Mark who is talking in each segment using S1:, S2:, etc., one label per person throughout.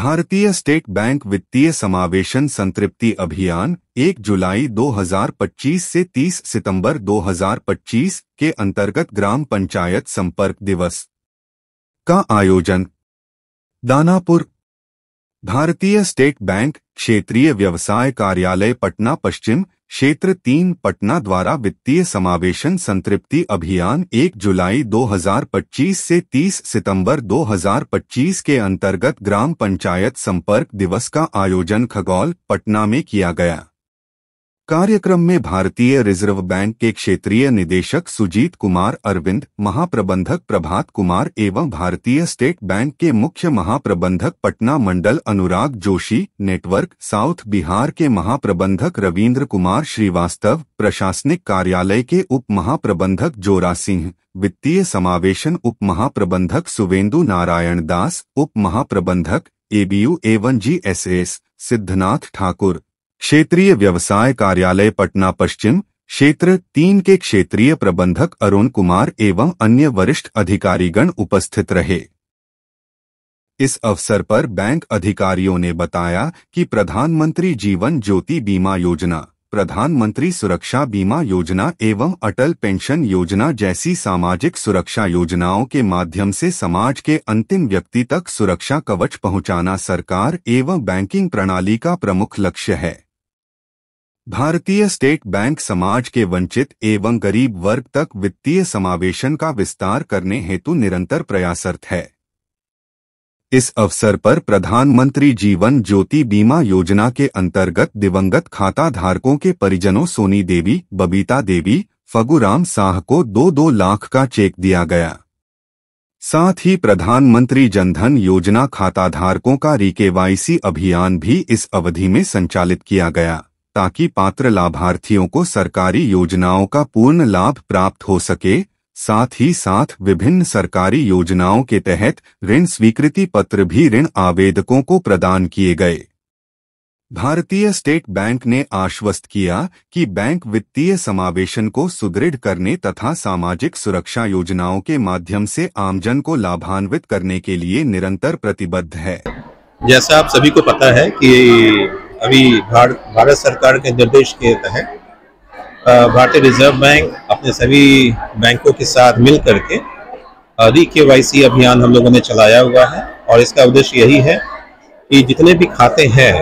S1: भारतीय state bank वित्तीय समावेशन संतृप्ति अभियान 1 जुलाई 2025 से 30 सितंबर 2025 के अंतर्गत ग्राम पंचायत संपर्क दिवस का आयोजन दानापुर। भारतीय स्टेट बैंक क्षेत्रीय व्यवसाय कार्यालय पटना पश्चिम क्षेत्र 3 पटना द्वारा वित्तीय समावेशन संतृप्ति अभियान 1 जुलाई 2025 से 30 सितंबर 2025 के अंतर्गत ग्राम पंचायत संपर्क दिवस का आयोजन खगौल पटना में किया गया। कार्यक्रम में भारतीय रिजर्व बैंक के क्षेत्रीय निदेशक सुजीत कुमार अरविंद, महाप्रबंधक प्रभात कुमार एवं भारतीय स्टेट बैंक के मुख्य महाप्रबंधक पटना मंडल अनुराग जोशी, नेटवर्क साउथ बिहार के महाप्रबंधक रविंद्र कुमार श्रीवास्तव, प्रशासनिक कार्यालय के उप महाप्रबंधक जोरा सिंह, वित्तीय समावेशन उप महाप्रबंधक सुवेंदु नारायण दास, उप महाप्रबंधक एबीयू एवं जीएसएस सिद्धनाथ ठाकुर, क्षेत्रीय व्यवसाय कार्यालय पटना पश्चिम क्षेत्र 3 के क्षेत्रीय प्रबंधक अरुण कुमार एवं अन्य वरिष्ठ अधिकारीगण उपस्थित रहे। इस अवसर पर बैंक अधिकारियों ने बताया कि प्रधानमंत्री जीवन ज्योति बीमा योजना, प्रधानमंत्री सुरक्षा बीमा योजना एवं अटल पेंशन योजना जैसी सामाजिक सुरक्षा योजनाओं के माध्यम से समाज के अंतिम व्यक्ति तक सुरक्षा कवच पहुंचाना सरकार एवं बैंकिंग प्रणाली का प्रमुख लक्ष्य है। भारतीय स्टेट बैंक समाज के वंचित एवं गरीब वर्ग तक वित्तीय समावेशन का विस्तार करने हेतु निरंतर प्रयासरत है। इस अवसर पर प्रधानमंत्री जीवन ज्योति बीमा योजना के अंतर्गत दिवंगत खाता धारकों के परिजनों सोनी देवी, बबीता देवी, फगुराम साह को 2-2 लाख का चेक दिया गया। साथ ही प्रधानमंत्री जनधन योजना खाता धारकों का री-केवाईसी अभियान भी इस अवधि में संचालित किया गया, ताकि पात्र लाभार्थियों को सरकारी योजनाओं का पूर्ण लाभ प्राप्त हो सके। साथ ही साथ विभिन्न सरकारी योजनाओं के तहत ऋण स्वीकृति पत्र भी ऋण आवेदकों को प्रदान किए गए। भारतीय स्टेट बैंक ने आश्वस्त किया कि बैंक वित्तीय समावेशन को सुदृढ़ करने तथा सामाजिक सुरक्षा योजनाओं के माध्यम से आमजन को लाभान्वित करने के लिए निरंतर प्रतिबद्ध है।
S2: जैसा आप सभी को पता है कि अभी भारत सरकार के निर्देश के तहत भारतीय रिजर्व बैंक अपने सभी बैंकों के साथ मिल करके री-केवाईसी अभियान हम लोगों ने चलाया हुआ है। और इसका उद्देश्य यही है कि जितने भी खाते हैं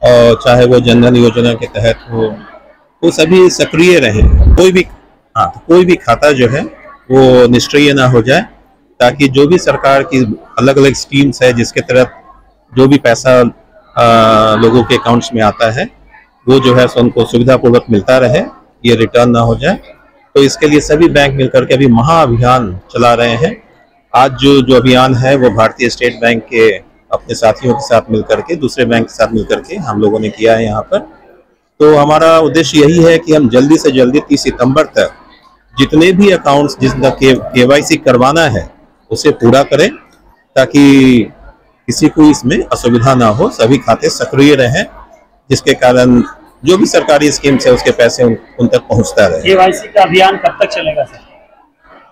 S2: और चाहे वो जनधन योजना के तहत हो, वो सभी सक्रिय रहें। कोई भी खाता जो है वो निष्क्रिय ना हो जाए, ताकि जो भी सरकार की अलग अलग स्कीम्स है जिसके तहत जो भी पैसा लोगों के अकाउंट्स में आता है वो जो है उनको सुविधापूर्वक मिलता रहे, ये रिटर्न ना हो जाए। तो इसके लिए सभी बैंक मिलकर के अभी महाअभियान चला रहे हैं। आज जो अभियान है वो भारतीय स्टेट बैंक के अपने साथियों के साथ मिलकर के, दूसरे बैंक के साथ मिलकर के हम लोगों ने किया है यहाँ पर। तो हमारा उद्देश्य यही है कि हम जल्दी से जल्दी 30 सितंबर तक जितने भी अकाउंट्स जिसका केवाईसी करवाना है उसे पूरा करें, ताकि किसी को इसमें असुविधा ना हो, सभी खाते सक्रिय रहें, जिसके कारण जो भी सरकारी स्कीम्स है उसके पैसे उन तक पहुंचता रहे।
S3: केवाईसी का अभियान कब तक चलेगा सर?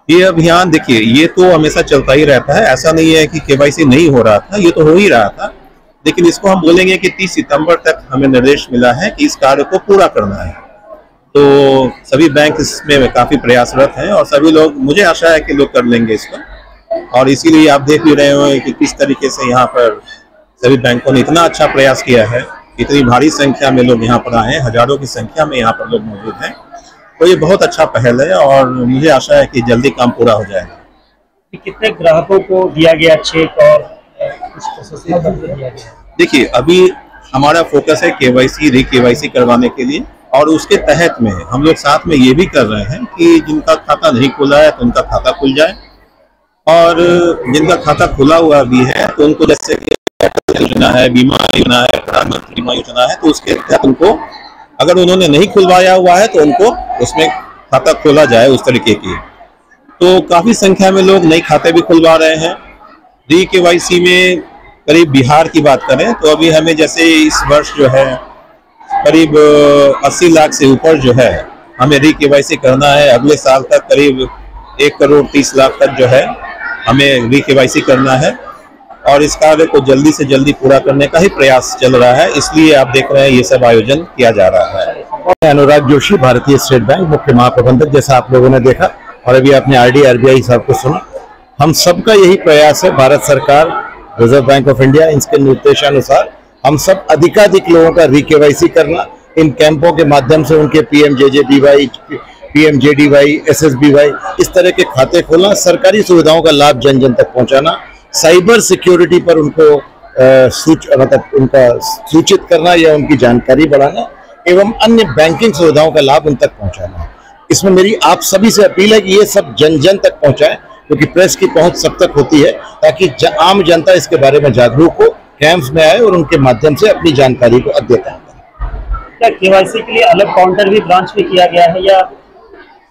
S2: ये अभियान देखिए, ये तो हमेशा चलता ही रहता है। ऐसा नहीं है कि केवाईसी नहीं हो रहा था, ये तो हो ही रहा था, लेकिन इसको हम बोलेंगे कि 30 सितंबर तक हमें निर्देश मिला है कि इस कार्य को पूरा करना है। तो सभी बैंक इसमें काफी प्रयासरत हैं और सभी लोग, मुझे आशा है कि लोग कर लेंगे इसको। और इसीलिए आप देख भी रहे हो कि किस तरीके से यहाँ पर सभी बैंकों ने इतना अच्छा प्रयास किया है, इतनी भारी संख्या में लोग यहाँ पर आए हैं, हजारों की संख्या में यहाँ पर लोग मौजूद हैं। तो ये बहुत अच्छा पहल है और मुझे आशा है कि जल्दी काम पूरा हो जाएगा।
S3: कितने ग्राहकों को दिया गया चेक और दिया गया?
S2: देखिए, अभी हमारा फोकस है केवाईसी री-केवाईसी करवाने के लिए, और उसके तहत में हम लोग साथ में ये भी कर रहे हैं कि जिनका खाता नहीं खुला है तो उनका खाता खुल जाए, और जिनका खाता खुला हुआ भी है तो उनको जैसे योजना है, बीमा योजना है, प्रधानमंत्री बीमा योजना है, तो उसके तहत उनको, अगर उन्होंने नहीं खुलवाया हुआ है तो उनको उसमें खाता खोला जाए उस तरीके की। तो काफी संख्या में लोग नए खाते भी खुलवा रहे हैं। री-केवाईसी में करीब बिहार की बात करें तो अभी हमें जैसे इस वर्ष जो है करीब 80 लाख से ऊपर जो है हमें री-केवाईसी करना है। अगले साल तक करीब 1 करोड़ 30 लाख तक जो है हमें री-केवाईसी करना है। और इस कार्य को जल्दी से जल्दी पूरा करने का ही प्रयास चल रहा है, इसलिए आप देख रहे हैं ये सब आयोजन किया जा रहा है।
S4: अनुराग जोशी, भारतीय स्टेट बैंक मुख्य महाप्रबंधक। जैसा आप लोगों ने देखा और अभी आपने आरडी आरबीआई साहब को सुना, हम सबका यही प्रयास है, भारत सरकार, रिजर्व बैंक ऑफ इंडिया, इसके निर्देशानुसार हम सब अधिकाधिक लोगों का री-केवाईसी करना, इन कैंपों के माध्यम से उनके पीएमजेजेबीवाई, पीएमजेडीवाई, एसएसबीवाई इस तरह के खाते खोलना, सरकारी सुविधाओं का लाभ जन जन तक पहुंचाना, साइबर सिक्योरिटी पर उनको उनका सूचित करना या उनकी जानकारी बढ़ाना एवं अन्य बैंकिंग सुविधाओं का लाभ उन तक पहुंचाना। इसमें मेरी आप सभी से अपील है कि ये सब जन जन तक पहुंचाएं, क्योंकि प्रेस की पहुंच सब तक होती है, ताकि आम जनता इसके बारे में जागरूक हो, कैंप्स में आए और उनके माध्यम से अपनी जानकारी को अद्यतन करें।
S3: क्या केवाईसी के लिए अलग काउंटर भी ब्रांच में किया गया है या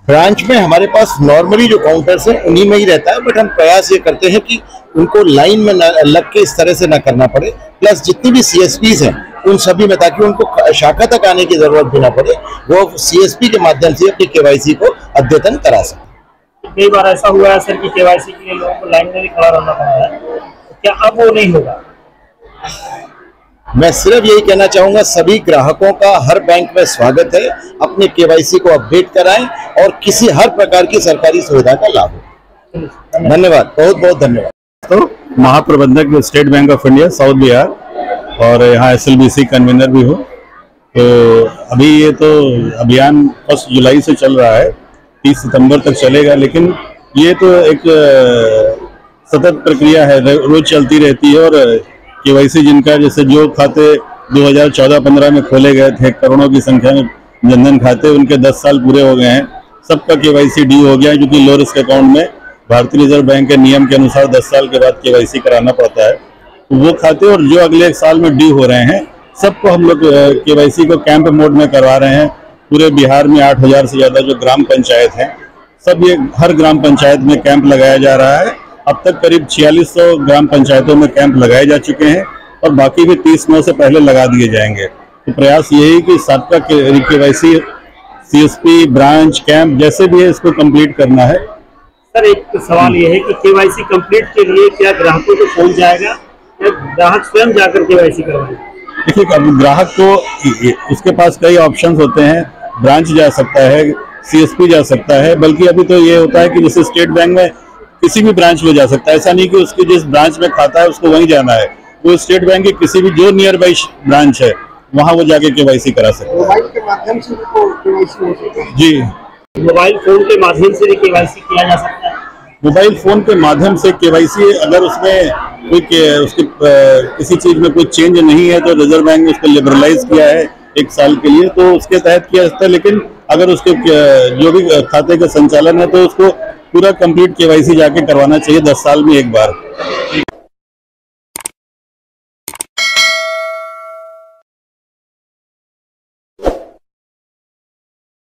S4: ब्रांच में हमारे पास नॉर्मली जो काउंटर्स हैं उन्हीं में ही रहता है, बट हम प्रयास ये करते हैं कि उनको लाइन में लग के इस तरह से ना करना पड़े, प्लस जितनी भी सीएसपीज हैं उन सभी में, ताकि उनको शाखा तक आने की जरूरत भी ना पड़े, वो सीएसपी के माध्यम से अपनी केवाईसी को अद्यतन करा सकें।
S3: कई बार ऐसा हुआ है सर कि केवाईसी के लिए लोगों को लाइन में भी खड़ा रहना पड़ा है, क्या अब वो नहीं होगा?
S4: मैं सिर्फ यही कहना चाहूंगा, सभी ग्राहकों का हर बैंक में स्वागत है, अपने केवाईसी को अपडेट कराएं और किसी हर प्रकार की सरकारी सुविधा का लाभ हो। धन्यवाद, बहुत बहुत धन्यवाद।
S5: तो महाप्रबंधक state bank of India south Bihar और यहाँ एसएलबीसी कन्वीनर भी हो। तो अभी ये तो अभियान 1 जुलाई से चल रहा है, 30 सितंबर तक चलेगा, लेकिन ये तो एक सतत प्रक्रिया है, रोज चलती रहती है। और केवाईसी जिनका, जैसे जो खाते 2014-15 में खोले गए थे, करोड़ों की संख्या में जनधन खाते, उनके 10 साल पूरे हो गए हैं, सबका केवाईसी ड्यू हो गया है, क्योंकि लो रिस्क अकाउंट में भारतीय रिजर्व बैंक के नियम के अनुसार 10 साल के बाद केवाईसी कराना पड़ता है। तो वो खाते और जो अगले 1 साल में ड्यू हो रहे हैं, सबको हम लोग केवाईसी को कैंप मोड में करवा रहे हैं। पूरे बिहार में 8000 से ज्यादा जो ग्राम पंचायत हैं, सब ये हर ग्राम पंचायत में कैंप लगाया जा रहा है। अब तक करीब 4600 ग्राम पंचायतों में कैंप लगाए जा चुके हैं और बाकी भी 30 से पहले लगा दिए जाएंगे। तो प्रयास यही कि सबका केवाईसी, सीएसपी, ब्रांच, कैंप जैसे भी है, इसको कंप्लीट करना है।
S3: सर एक सवाल ये है कि केवाईसी कंप्लीट के लिए क्या ग्राहकों को फोन जाएगा या ग्राहक स्वयं जाकर केवाईसी करवाएंगे?
S5: देखिए, अब ग्राहक को उसके पास कई ऑप्शंस होते हैं, ब्रांच जा सकता है, सीएसपी जा सकता है, बल्कि अभी तो ये होता है कि जैसे स्टेट बैंक में किसी भी ब्रांच में जा सकता है, ऐसा नहीं कि उसके जिस ब्रांच में खाता है उसको वहीं जाना है, वो स्टेट बैंक के किसी भी जो नियर बाई ब्रांच है वहाँ वो जाके केवाईसी करा सकता है।
S6: मोबाइल के माध्यम से केवाईसी हो सकता है?
S5: जी,
S3: मोबाइल फोन के माध्यम से भी केवाईसी किया जा सकता है।
S5: मोबाइल फोन के माध्यम से केवाईसी, अगर उसमें कोई उसके किसी चीज में कोई चेंज नहीं है तो रिजर्व बैंक ने उसको लिबरलाइज किया है 1 साल के लिए, तो उसके तहत किया जाता है। लेकिन अगर उसके जो भी खाते का संचालन है तो उसको पूरा कंप्लीट केवाईसी जाके करवाना चाहिए 10 साल में एक बार।